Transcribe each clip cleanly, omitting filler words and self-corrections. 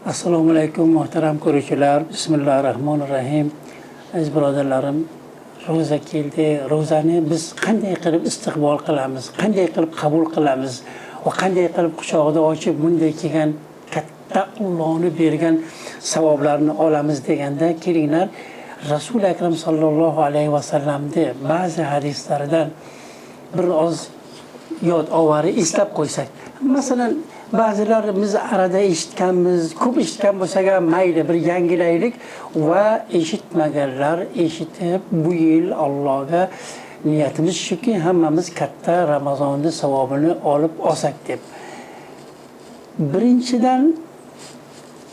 Assalomu alaykum muhtaram ko'ruvchilar. Bismillahirrohmanirrohim. Aziz birodarlarim, ro'za keldi. Ro'zani biz qanday qilib istiqbol qilamiz, qanday qilib qabul qilamiz va qanday qilib quchog'ida ochib bunday kelgan katta Allohning bergan savoblarni olamiz deganda kelinglar Rasul akram sallallohu alayhi vasallamning ba'zi hadislaridan bir oz yod ovari eslab qo'ysak. Masalan, ba'zilarimiz arada eshitganmiz, ko'p eshitgan bo'lsak ham mayli bir yangilaylik va eshitmaganlar eshitib bu yil Allohga niyatimiz shuki hammamiz katta Ramazonning savobini olib olsak deb. Birinchidan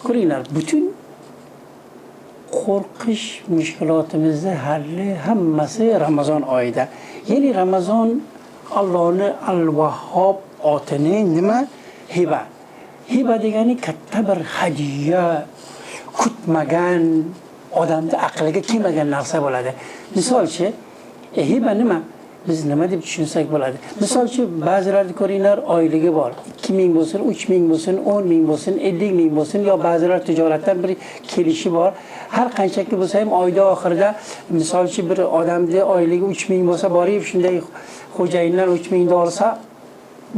ko'ringlar, butun qo'rqish mushkulotimizni halli hammasi Ramazon oyida. Ya'ni Ramazon Allohning Al-Vahhob otini nima? Hiba. Hiba degani katta bir hadiya, kutmagan, odamning aqliga kelmagan narsa bo'ladi. Misolchi, hiba nima? Biz nima deb tushunsak bo'ladi? Misolchi, ba'zilarni ko'ringlar, oyligi bor. 2000 bo'lsin, 3000 bo'lsin, 10000 bo'lsin, 50000 bo'lsin, yo ba'zilar tijoratdan bir kelishi bor. Har qanchaki bo'lsa ham oyda oxirida misolchi bir odamning oyligi 3000 bo'lsa, borib shunday xo'jayinlar 3000 olsa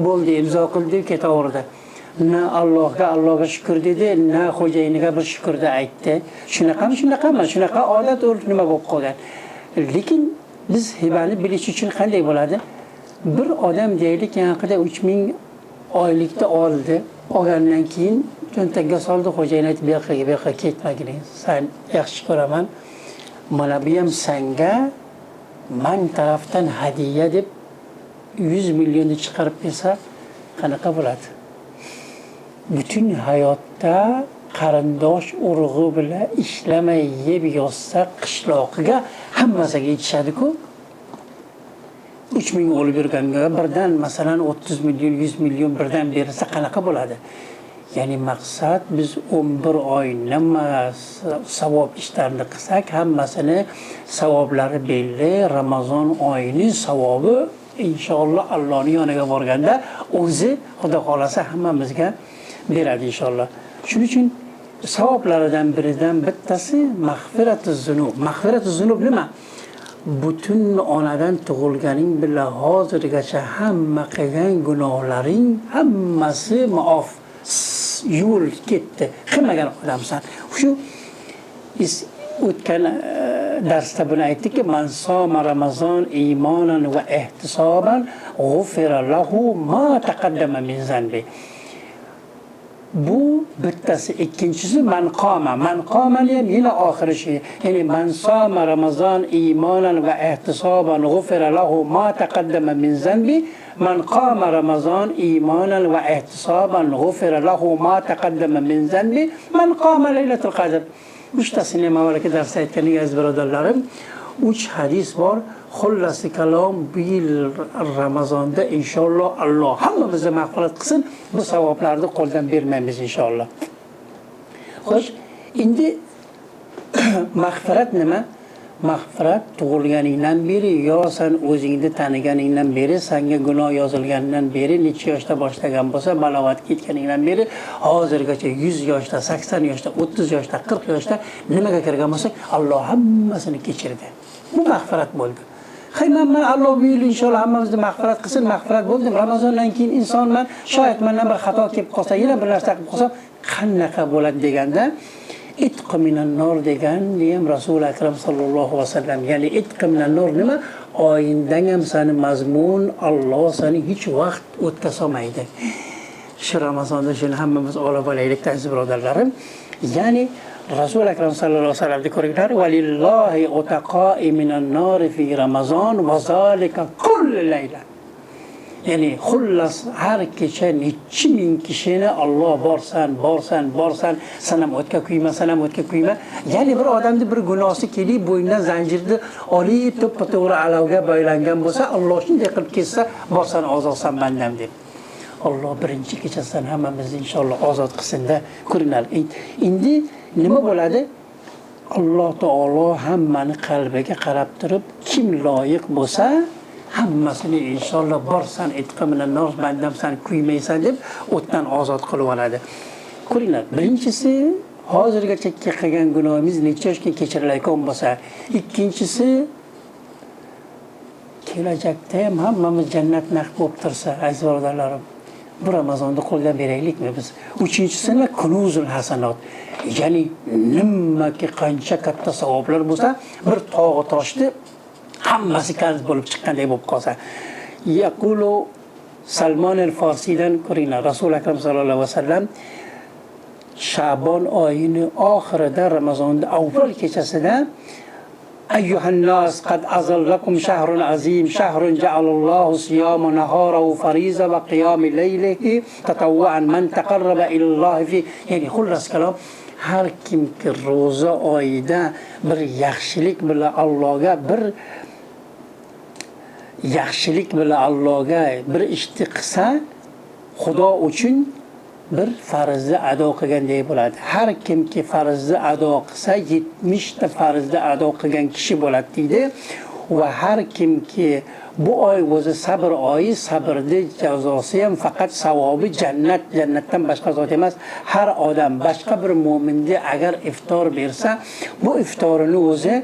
bo'ldi, imzo qildi, ketaverdi. Na Allohga shukr dedi, na xo'jayiniga bir shukrda aytdi. Shunaqa odat nima bo'lib qolgan. Lekin biz hibani bilish uchun qanday bo'ladi? Bir odam deylik, yaqinda 3000 oylikda oldi. Olgandan keyin cho'ntakka soldi, xo'jayin aytib, bu yoqqa ketmagin. Sen yaxshi ko'raman. Mana bu ham senga men tarafdan hadiya deb 100 millionni chiqarib bersa qanaqa bo'ladi? Butun hayotda qarindosh urug'i bilan ishlamay yeb yotsa qishloqiga hammasiga yetishadi-ku. 3000 olib yurganga birdan masalan 30 million, 100 million birdan berilsa qanaqa bo'ladi? Ya'ni maqsad biz 11 oy nima savob ishlarni qilsak hammasini savoblari belli. Ramazon oyining savobi inshaalloh Allohning yoniga borganda o'zi Xudo xolasa hammamizga beradi inshaalloh. Shuning uchun savoblaridan biridan bittasi mag'firatuz zunub. Mag'firatuz zunub nima? Butun onadan tug'ilganing bilan hozirgacha hamma qilgan gunohlaring hammasi maof, yuvilib ketdi. Qilmagan odamsan. Shu o'tgan darsda buni aytdikki, man soma Ramazon iymonan va ihtisoban g'ufira lahu ma taqaddama min zanbi. Bu bittasi. Ikkinchisi man qomani ham yine oxiri shu. Ya'ni man soma Ramazon iymonan va ihtisoban g'ufira lahu ma taqaddama min zanbi. Man qoma Ramazon iymonan va ihtisoban g'ufira lahu ma taqaddama min zanbi. Man qoma laylatul qadr. Uchtasini avvalgi darsda aytganingiz aziz birodarlarim, 3 hadis bor. Xullasi kalom bu yil Ramazonda inshaalloh Alloh hammamizga mag'firat qilsin. Bu savoblarni qo'ldan bermaymiz inshaalloh. Xo'sh, endi mag'firat nima? Mag'firat tug'ilganingdan beri yo sen o'zingni taniganingdan beri, senga gunoh yozilganidan beri, necha yoshda boshlagan bo'lsa, balovatga yetganingdan beri hozirgacha 100 yoshda, 80 yoshda, 30 yoshda, 40 yoshda nimaga kirgan bo'lsak, Alloh hammasini kechirdi. Bu mag'firat bo'ldi. Hayman Alloh bu yil inshaalloh hammamizni mag'firat qilsin. Mag'firat bo'ldi. Ramazondan keyin insonman shoyat mendan bir xato kelib qolsa, yana bir narsa qilib qolsam, qanaqa bo'ladi deganda itq minan nor degan ham Rasul akram sallallohu alayhi vasallam. Ya'ni itq minan nor nima? Oyindan ham seni mazmun Alloh seni hech vaqt o'tkazolmaydi. Shu Ramazonda shuni hammamiz olib olaylik aziz birodarlarim. Ya'ni Rasul akram sallallohu alayhi vasallam ko'ringlar, valillahi utaqa'i minan nar fi Ramazon va zalika kulli layla. Ya'ni xullas har kecha necha ming kishini Alloh borsan, sanam o'tga kuyma. Ya'ni bir odamning bir gunohi kelib bo'ynidan zanjirni olib to'ppa-to'g'ri alavga boylangan bo'lsa, Alloh shunday qilib kelsa, borsan ozodsan bandam deb. Alloh birinchi kechasidan hammamizni inshaalloh ozod qilsin-da. Ko'ringlar. Endi nima bo'ladi? Alloh taolo hammani qalbiga qarab turib, kim loyiq bo'lsa, hammasini inshaalloh borsan itqiminan nos bandamsan kuymaysan deb o'tdan ozod qilib oladi. ko'ringlar, birinchisi hozirgacha qilgan gunohimiz necha yoshga kechirilayotgan bo'lsa, ikkinchisi kelajakda ham hammamiz jannat naq bo'lib tursa, aziz birodarlarim, bu Ramazonda qo'ldan beraylikmi biz? Uchinchisi kunuzul hasanot. Ya'ni nimaki qancha katta savoblar bo'lsa, bir tog'i toshdi hammasi qarz bo'lib chiqqanday bo'lib qolsa. Yaqulu Salmon al-Farsiydan ko'ringlar, Rasul akram sallallohu alayhi vasallam Sha'bon oyini oxirida, Ramazonda avval kechasida أيها الناس قد أظلكم شهر عظيم شهر جعل الله صيام نهاره فريضة وقيام ليله تطوعا من تقرب إلى الله فيه. يعني خلص كلام har kimki ro'za oyida bir yaxshilik bilan Allohga bir ishni qilsa, Xudo uchun bir farzni ado qilganday bo'ladi. Har kimki farzni ado qilsa 70 ta farzni ado qilgan kishi bo'ladi deydi. Va har kimki bu oy o'zi sabr oyi, sabrni jazosi ham faqat savobi jannatdan boshqa zot emas. Har odam boshqa bir mo'minga agar iftor bersa, bu iftorini o'zi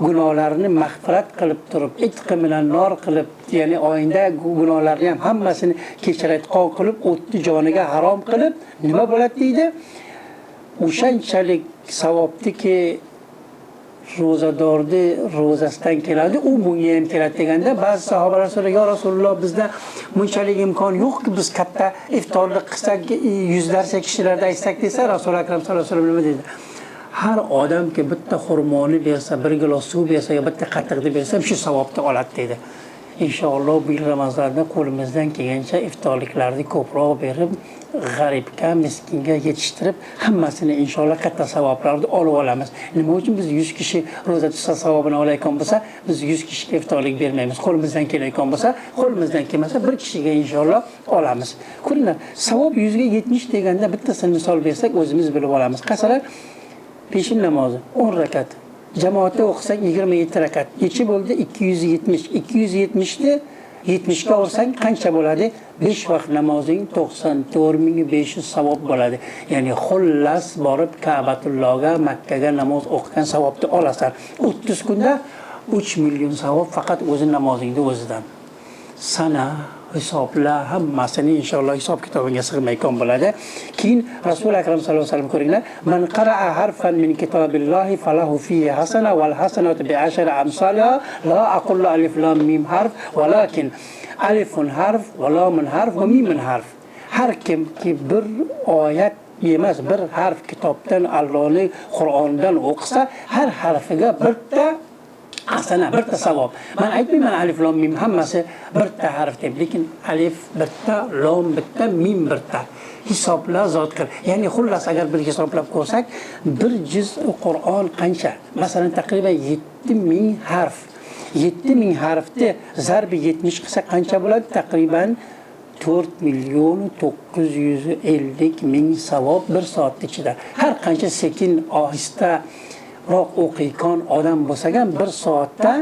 gunohlarini mag'firat qilib turib, itqi bilan nor qilib, ya'ni oyinda gunohlarni ham hammasini kechirayotgan qilib, o'tni joniga harom qilib, nima bo'ladi deydi? O'shanchalik savobdiki ro'zadorni ro'zasidan keladi, u bunga ham keladi deganda ba'zi sahobalar so'ragan, "Ya Rasululloh, bizda bunchalik imkon yo'q-ku, biz katta iftorlik qilsak, yuzlarcha kishilarda aytsak" desa, Rasul akram sallallohu alayhi vasallam nima dedi? Har odamki bitta xurmoni bersa, bir gilos suv bersa, yo bitta qatiqni bersa, shu savobni oladi dedi. Inshaalloh bu yil Ramazonda qo'limizdan kelgancha iftorliklarni ko'proq berib, g'aribga, miskinga yetishtirib, hammasini inshaalloh katta savoblarni olib olamiz. Nima uchun biz 100 kishi ro'za tutsa savobini olayotgan bo'lsa, biz 100 kishiga iftorlik bermaymiz. Qo'limizdan kelayotgan bo'lsa, qo'limizdan kelmasa bir kishiga inshaalloh olamiz. Ko'ringlar, savob 100 ga 70 deganda bittasini misol bersak, o'zimiz bilib olamiz. Qasalar peshin namozi 10 rakat. Jamoatda o'qisak 27 rakat. Necha bo'ldi? 270. 270 ni 70 ga ursang qancha bo'ladi? 5 vaqt namozing 94.500 savob bo'ladi. Ya'ni xullas borib Ka'batullohga, Makkaga namoz o'qigan savobni olasan. 30 kunda 3 million savob faqat o'zi namozingda o'zidan. Sana hisobla hammasini inshaalloh hisob kitobinga sig'mayotgan bo'ladi. Keyin Rasul akram sallallohu alayhi vasallam ko'ringlar, "Man qara'a harfan min kitobillahi falahu fihi hasana wal hasanatu bi 10 amsalha la aqulu alif lam mim harf walakin alifun harf va lamun harf va mimun harf." Har kimki bir oyat emas, bir harf kitobdan, Allohning Qur'ondan o'qisa, har harfiga bitta asana, bitta savob. Men aytmayman alif lam mim hammasi bitta harf deb, lekin alif bitta, lam bitta, mim bitta. Hisobla zot qil. Ya'ni xullas agar bir hisoblab ko'rsak, bir juz Qur'on qancha? Masalan, taqriban 7000 harf. 7000 harfni zarbi 70 qilsa qancha bo'ladi? Taqriban 4.950.000 savob bir soat ichida. Har qancha sekin, ohista o'qiyotgan odam bo'lsa ham bir soatda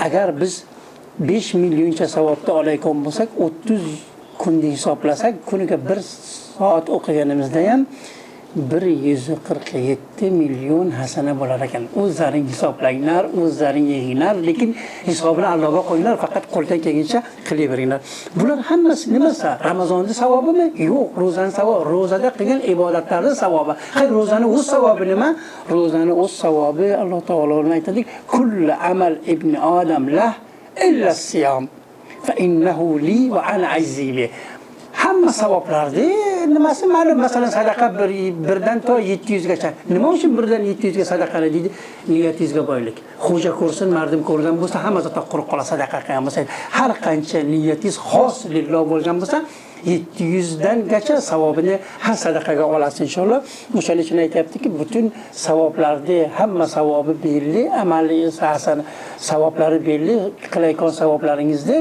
agar biz 5 millioncha savobni olayotgan bo'lsak, 30 kunda hisoblasak, kuniga 1 soat o'qiganimizda ham 147 million hasana bo'lar ekan. O'zlaring hisoblanglar, o'zlaring yig'inglar, lekin hisobini Allohga qo'yinglar, faqat qo'ldan kelgancha qilaveringlar. Bular hammasi nimasi? Ramazonda savobimi? Yo'q, ro'zani savobi, ro'zada qilgan ibodatlarning savobi. Hay, ro'zani o'z savobi nima? Ro'zani o'z savobi Alloh taoloning aytadi, "Kullu amal ibn Adam lah illa siyam fa innahu li va ana ajzi." Hamma savoblarni nimasi ma'lum? Masalan, sadaqa birdan to 700 gacha. Nima uchun birdan 700 ga sadaqa deydi? Niyatingizga boylik. Xo'ja ko'rsin, mardim ko'rgan bo'lsa, hamma zot quruq qola sadaqa qilgan bo'lsa, har qancha niyatingiz xos lilloh bo'lgan bo'lsa, 700 dan gacha savobini har sadaqaga olasiz inshaalloh. O'shaning uchun aytayaptiki, butun savoblarni hamma savobi belli, amaliy hasan savoblari belli, qilayotgan savoblaringizni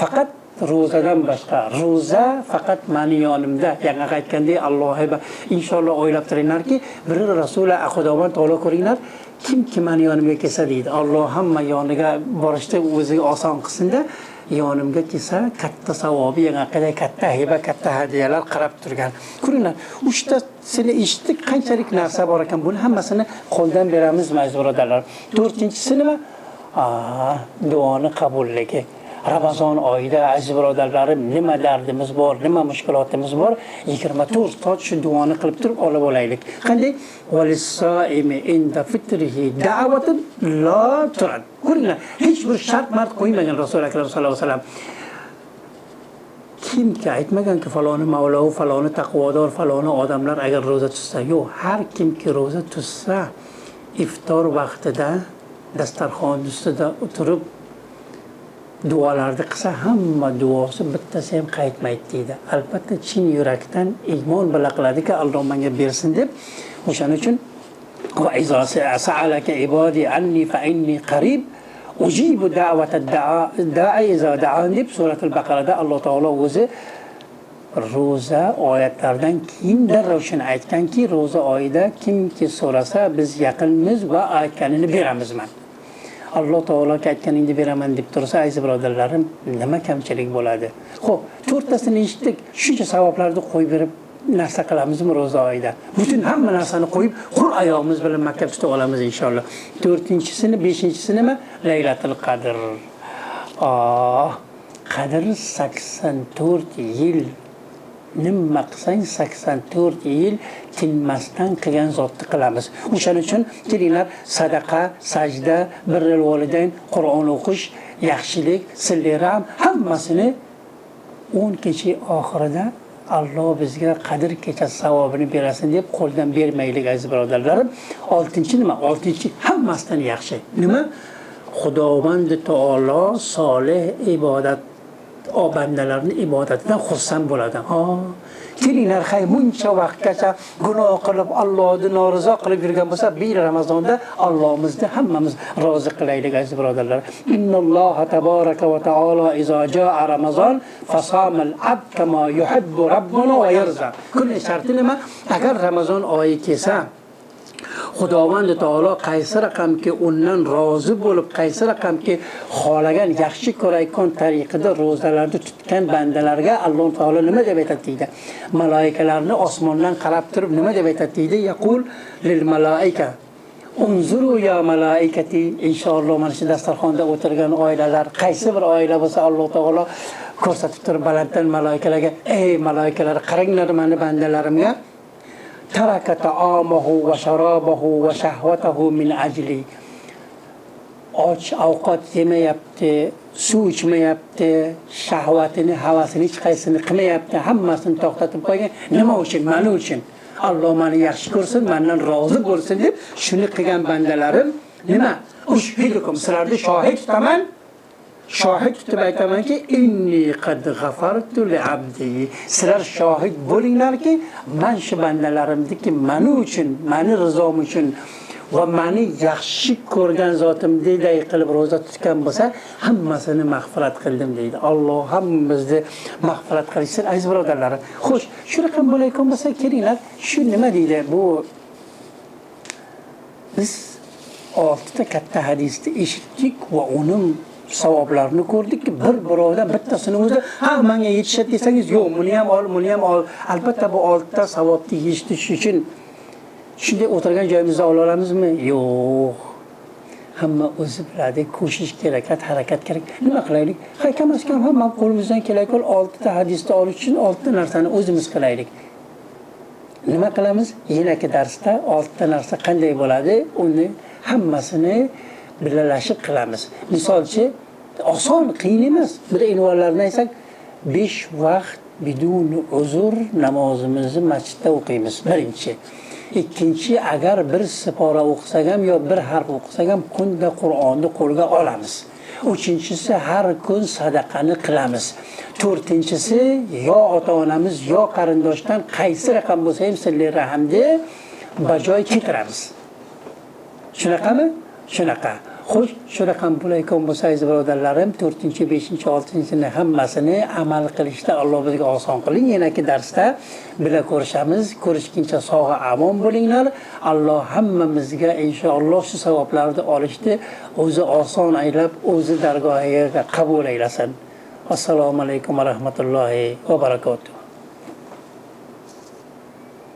faqat ro'zadan boshqa. Ro'za faqat meni yonimda. Yana aytgandek, Allohga inshaalloh o'ylab turinglarki, bir Rasul Xudoban taolo ko'ringlar, kim meni yonimga kelsa deydi. Alloh hamma yoniga borishni o'ziga oson qilsin-da. yonimga kelsa katta savobi yanaqaday katta hiba katta hadiyalar qarab turgan. Ko'ringlar, uchtasini eshitdik, qanchalik narsa bor ekan, buni hammasini qo'ldan beramizmi aziz birodarlar? To'rtinchisi nima? Duoni qabulligi. Ramazon oyida aziz birodarlarim, nima dardimiz bor, nima mushkulotimiz bor, 24 soat shu duoni qilib turib olib olaylik. Qanday? Valis-soimi inda fitrihi da'vatun la turad. Ko'ringlar, hech bir shart mart qo'ymagan Rasul akram sallallohu alayhi vasallam. Kimki aytmaganki faloni mavlov, faloni taqvodor, faloni odamlar agar roza tutsa, yo'q, har kimki roza tutsa, iftor vaqtida dasturxon ustida o'tirib duolarni qilsa, hamma duosi bittasi ham qaytmaydi deydi. Albatta chin yurakdan iymon bilan qiladiki, Alloh menga bersin deb. O'shaning uchun va izo sa'alaka ibadi anni fa inni qarib ujibu da'vatad da'i izo da'an deb suratul Baqarada Alloh taolo o'zi roza oyatlaridan keyin darrov shuni aytganki, roza oyida kimki so'rasa biz yaqinmiz va aytganini beramizman. Alloh taolo aytganingni beraman deb tursa, aziz birodarlarim, nima kamchilik bo'ladi? Xo'p, to'rttasini eshitdik, shuncha savoblarni qo'yib berib narsa qilamizmi roza oyida? Butun hamma narsani qo'yib, qur oyog'imiz bilan maktab tuta olamiz inshaalloh. To'rtinchisini, beshinchisi nima? Laylatul qadr. Qadr 84 yil. Nima qilsang 84 yil tinmasdan qilgan zotni qilamiz. O'shaning uchun kelinglar, sadaqa, sajda, birrul volidayn, Qur'on o'qish, yaxshilik, silliram hammasini 10 kecha oxirida Alloh bizga qadr kechasi savobini berasin deb qo'ldan bermaylik aziz birodarlarim. 6-chi nima? 6-chi hammasidan yaxshi. Nima? Xudovand taolo solih ibodat bandalarni ibodatidan xursand bo'ladi. Kelinglar, buncha vaqtgacha gunoh qilib Allohni norizo qilib yurgan bo'lsa, bir Ramazonda Allohimizni hammamiz rozi qilaylik aziz birodarlar. Innalloha tabaraka va taolo izo jaa Ramazon fasamal abd kama yuhibbu rabbuna va yarza. Kulli sharti nima? Agar Ramazon oyi kelsa, Xudovand taolo qaysi raqamki undan rozi bo'lib, qaysi raqamki xohlagan yaxshi ko'rayotgan tariqada ro'zalarni tutgan bandalarga Alloh taolo nima deb aytadi deydi? Malaikalarni osmondan qarab turib nima deb aytadi deydi? Yaqul lil malaika unzuru ya malaikati. Inshaalloh mana shu dasturxonda o'tirgan oilalar, qaysi bir oila bo'lsa, Alloh taolo ko'rsatib turib balanddan malaikalarga, ey malaikalar, qaranglar meni bandalarimga. Taraka ta'amahu va sharabahu va shahvatahu min ajli. Och ovqat yemayapti, suv ichmayapti, shahvatini, havasini hech qaysini qilmayapti, hammasini to'xtatib qo'ygan. Nima uchun? Meni uchun. Alloh meni yaxshi ko'rsin, mendan rozi bo'lsin deb shuni qilgan bandalarim nima? Ushhidukum, sizlarni shohid tutaman. Shohid tutib aytamanki, inni qad g'afartu li abdi. Sizlar shohid bo'linglarki, men shu bandalarimniki meni uchun, meni rizom uchun va meni yaxshi ko'rgan zotimdek qilib roza tutgan bo'lsa, hammasini mag'firat qildim deydi. Alloh hammamizni mag'firat qilsin aziz birodarlarim. Xo'sh, shu raqam bo'layotgan bo'lsa, kelinglar, shu nima deydi? Bu biz 6 ta katta hadisni eshitdik va uning savoblarni ko'rdikki, bir birovdan bittasini o'zi menga yetishadi desangiz, yo'q, buni ham ol. Albatta bu 6 ta savobni yetish uchun shunday o'tirgan joyimizda ola olamizmi? Yo'q. Hamma o'zi biladi, ko'shish kerak, harakat kerak. Nima qilaylik? Kam az kam hamma qo'limizdan kelayotgan 6 ta hadisni olish uchun 6 ta narsani o'zimiz qilaylik. Nima qilamiz? Yanagi darsda 6 ta narsa qanday bo'ladi, uni hammasini birlashib qilamiz. Misolchi, oson, qiyin emas. Bir involarni aytsak, 5 vaqt bidun uzr namozimizni masjidda o'qiymiz. Birinchi. Ikkinchi, agar bir sipora o'qisak ham yo bir harf o'qisak ham kunda Qur'onni qo'lga olamiz. Uchinchisi, har kun sadaqani qilamiz. To'rtinchisi, yo ota-onamiz yo qarindoshdan qaysi raqam bo'lsa ham silli rahmni bajoy keltiramiz. Shunaqami? Shunaqa. Xo'sh, shu raqam bo'layotgan bo'lsa, aziz birodarlarim, 4-chi, 5-chi, 6-chini hammasini amal qilishda Alloh bizga oson qiling. Yanagi darsda bila ko'rishamiz. Ko'rishguncha sog'a omon bo'linglar. Alloh hammamizga inshaalloh shu savoblarni olishni o'zi oson aylab, o'zi dargohiga qabul aylasin. আসসালামু আলাইকুম রহমতুল্লাহ ওয়া বারাকাতুহু।